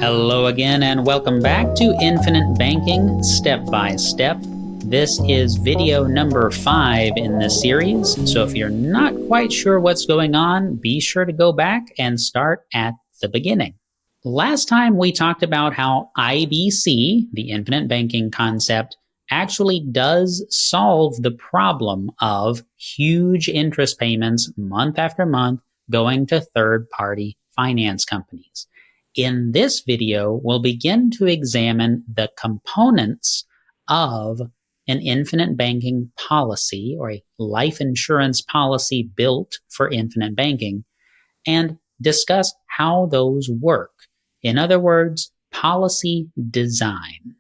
Hello again and welcome back to Infinite Banking Step by Step. This is video number 5 in this series, so if you're not quite sure what's going on, be sure to go back and start at the beginning. Last time we talked about how IBC, the infinite banking concept, actually does solve the problem of huge interest payments month after month going to third-party finance companies. In this video, we'll begin to examine the components of an infinite banking policy or a life insurance policy built for infinite banking and discuss how those work. In other words, policy design.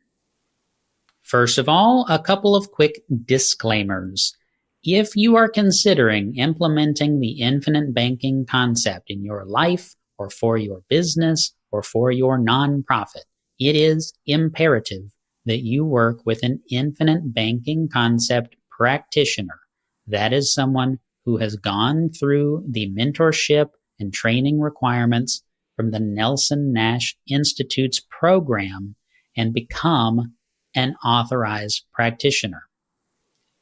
First of all, a couple of quick disclaimers. If you are considering implementing the infinite banking concept in your life or for your business or for your nonprofit, it is imperative that you work with an infinite banking concept practitioner. That is someone who has gone through the mentorship and training requirements from the Nelson Nash Institute's program and become an authorized practitioner.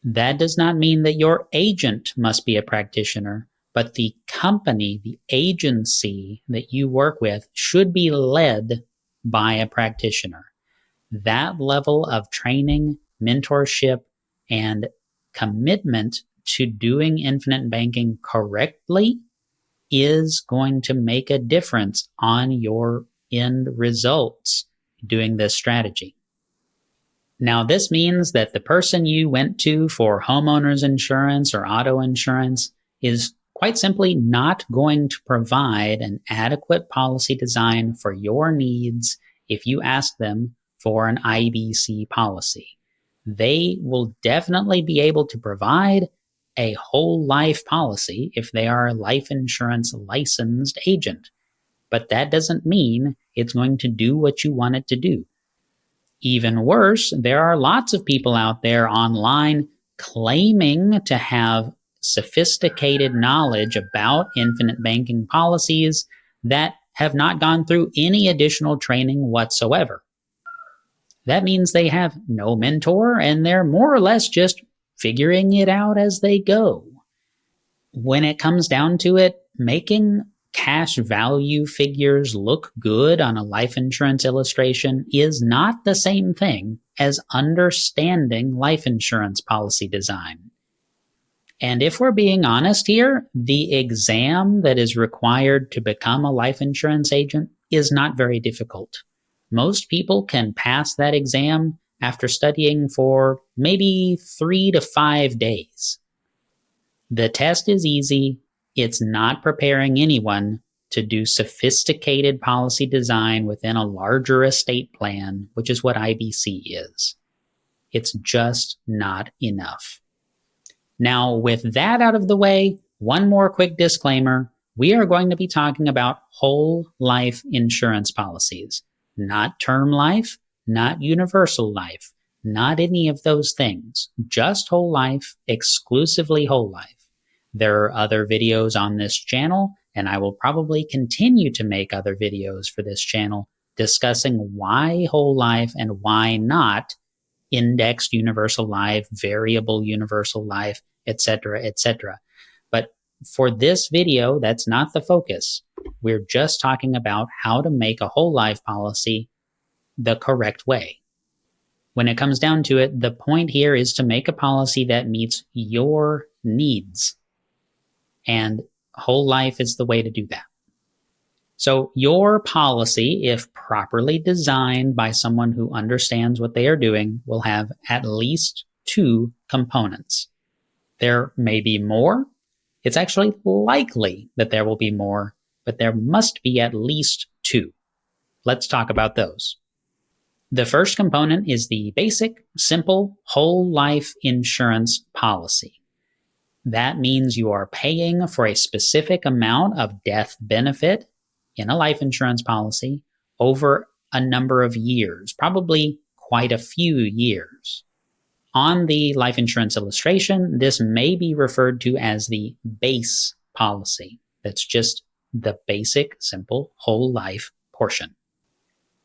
That does not mean that your agent must be a practitioner, but the company, the agency that you work with should be led by a practitioner. That level of training, mentorship, and commitment to doing infinite banking correctly is going to make a difference on your end results doing this strategy. Now, this means that the person you went to for homeowners insurance or auto insurance is quite simply not going to provide an adequate policy design for your needs if you ask them for an IBC policy. They will definitely be able to provide a whole life policy if they are a life insurance licensed agent, but that doesn't mean it's going to do what you want it to do. Even worse, there are lots of people out there online claiming to have sophisticated knowledge about infinite banking policies that have not gone through any additional training whatsoever. That means they have no mentor and they're more or less just figuring it out as they go. When it comes down to it, making cash value figures look good on a life insurance illustration is not the same thing as understanding life insurance policy design. And if we're being honest here, the exam that is required to become a life insurance agent is not very difficult. Most people can pass that exam after studying for maybe 3 to 5 days. The test is easy. It's not preparing anyone to do sophisticated policy design within a larger estate plan, which is what IBC is. It's just not enough. Now, with that out of the way, one more quick disclaimer. We are going to be talking about whole life insurance policies, not term life, not universal life, not any of those things, just whole life, exclusively whole life. There are other videos on this channel, and I will probably continue to make other videos for this channel discussing why whole life and why not indexed universal life, variable universal life, etc., etc. But for this video, that's not the focus. We're just talking about how to make a whole life policy the correct way. When it comes down to it, the point here is to make a policy that meets your needs. And whole life is the way to do that. So your policy, if properly designed by someone who understands what they are doing, will have at least 2 components. There may be more. It's actually likely that there will be more, but there must be at least 2. Let's talk about those. The first component is the basic, simple, whole life insurance policy. That means you are paying for a specific amount of death benefit in a life insurance policy over a number of years, probably quite a few years. On the life insurance illustration, this may be referred to as the base policy. That's just the basic, simple, whole life portion.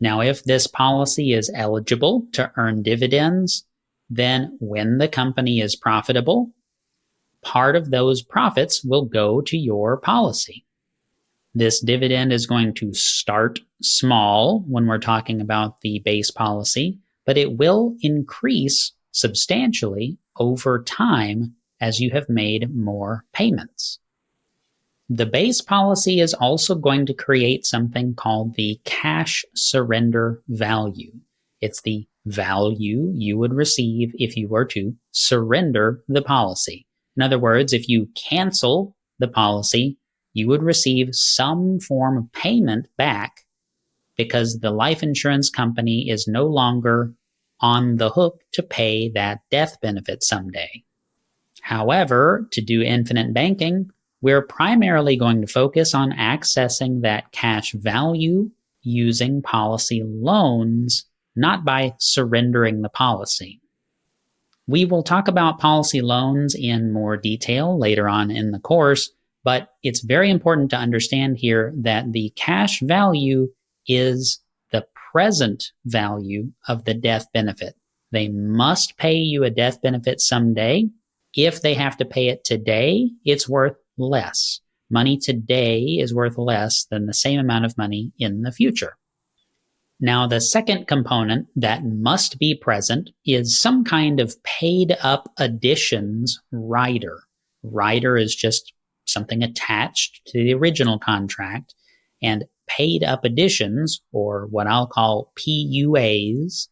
Now, if this policy is eligible to earn dividends, then when the company is profitable, part of those profits will go to your policy. This dividend is going to start small when we're talking about the base policy, but it will increase substantially over time as you have made more payments. The base policy is also going to create something called the cash surrender value. It's the value you would receive if you were to surrender the policy. In other words, if you cancel the policy, you would receive some form of payment back because the life insurance company is no longer on the hook to pay that death benefit someday. However, to do infinite banking, we're primarily going to focus on accessing that cash value using policy loans, not by surrendering the policy. We will talk about policy loans in more detail later on in the course, but it's very important to understand here that the cash value is the present value of the death benefit. They must pay you a death benefit someday. If they have to pay it today, it's worth less. Money today is worth less than the same amount of money in the future. Now, the second component that must be present is some kind of paid up additions rider. Rider is just something attached to the original contract, and paid up additions, or what I'll call PUAs,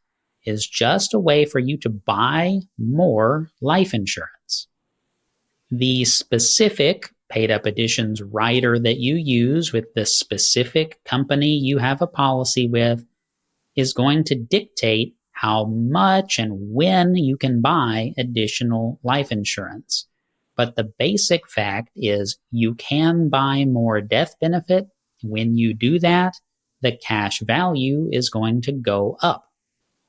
is just a way for you to buy more life insurance. The specific paid up additions rider that you use with the specific company you have a policy with is going to dictate how much and when you can buy additional life insurance. But the basic fact is you can buy more death benefit. When you do that, the cash value is going to go up.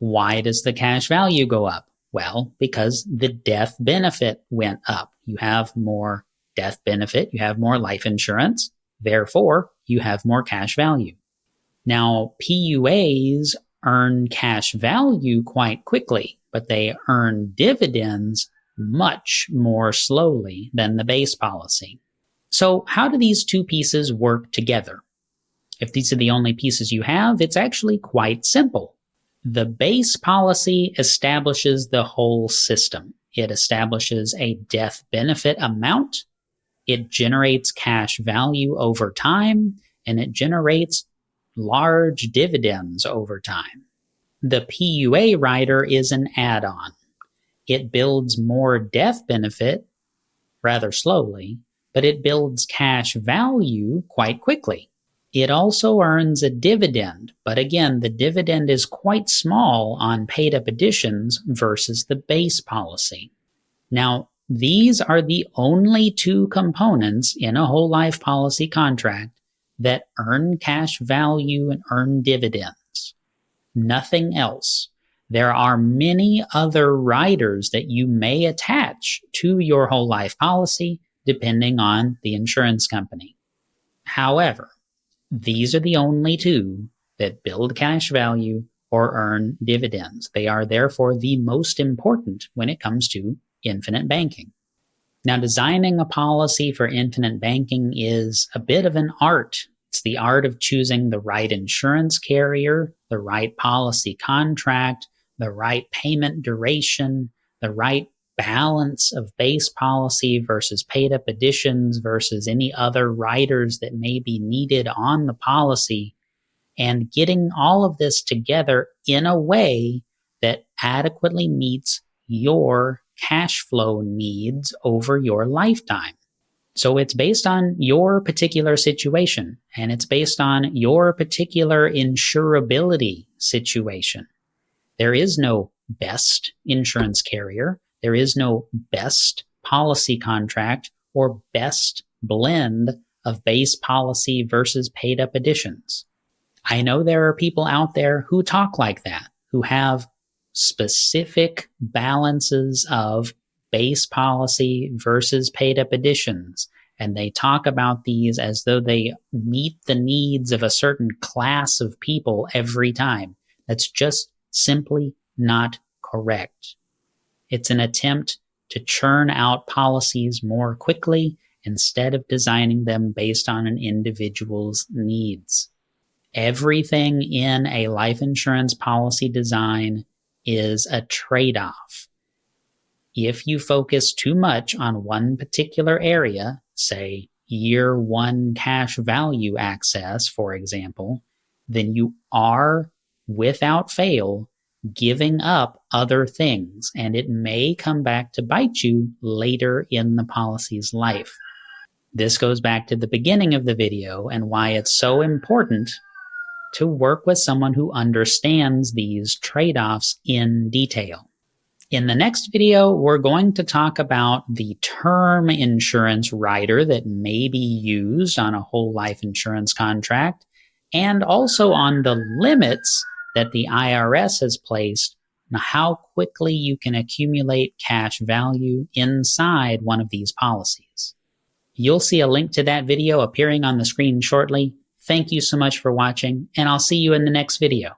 Why does the cash value go up? Well, because the death benefit went up. You have more death benefit, you have more life insurance, therefore you have more cash value. Now, PUAs earn cash value quite quickly, but they earn dividends much more slowly than the base policy. So how do these two pieces work together? If these are the only pieces you have, it's actually quite simple. The base policy establishes the whole system. It establishes a death benefit amount, it generates cash value over time, and it generates large dividends over time. The PUA rider is an add-on. It builds more death benefit rather slowly, but it builds cash value quite quickly. It also earns a dividend, but again, the dividend is quite small on paid-up additions versus the base policy. Now, these are the only two components in a whole life policy contract that earn cash value and earn dividends. Nothing else. There are many other riders that you may attach to your whole life policy depending on the insurance company. However, these are the only two that build cash value or earn dividends. They are therefore the most important when it comes to infinite banking. Now, designing a policy for infinite banking is a bit of an art. It's the art of choosing the right insurance carrier, the right policy contract, the right payment duration, the right balance of base policy versus paid up additions versus any other riders that may be needed on the policy, and getting all of this together in a way that adequately meets your cash flow needs over your lifetime. So it's based on your particular situation, and it's based on your particular insurability situation. There is no best insurance carrier. There is no best policy contract or best blend of base policy versus paid up additions. I know there are people out there who talk like that, who have specific balances of base policy versus paid up additions, and they talk about these as though they meet the needs of a certain class of people every time. That's just simply not correct. It's an attempt to churn out policies more quickly instead of designing them based on an individual's needs. Everything in a life insurance policy design is a trade-off. If you focus too much on one particular area, say year one cash value access, for example, then you are, without fail, giving up other things, and it may come back to bite you later in the policy's life. This goes back to the beginning of the video and why it's so important to work with someone who understands these trade-offs in detail. In the next video, we're going to talk about the term insurance rider that may be used on a whole life insurance contract, and also on the limits that the IRS has placed on how quickly you can accumulate cash value inside one of these policies. You'll see a link to that video appearing on the screen shortly. Thank you so much for watching, and I'll see you in the next video.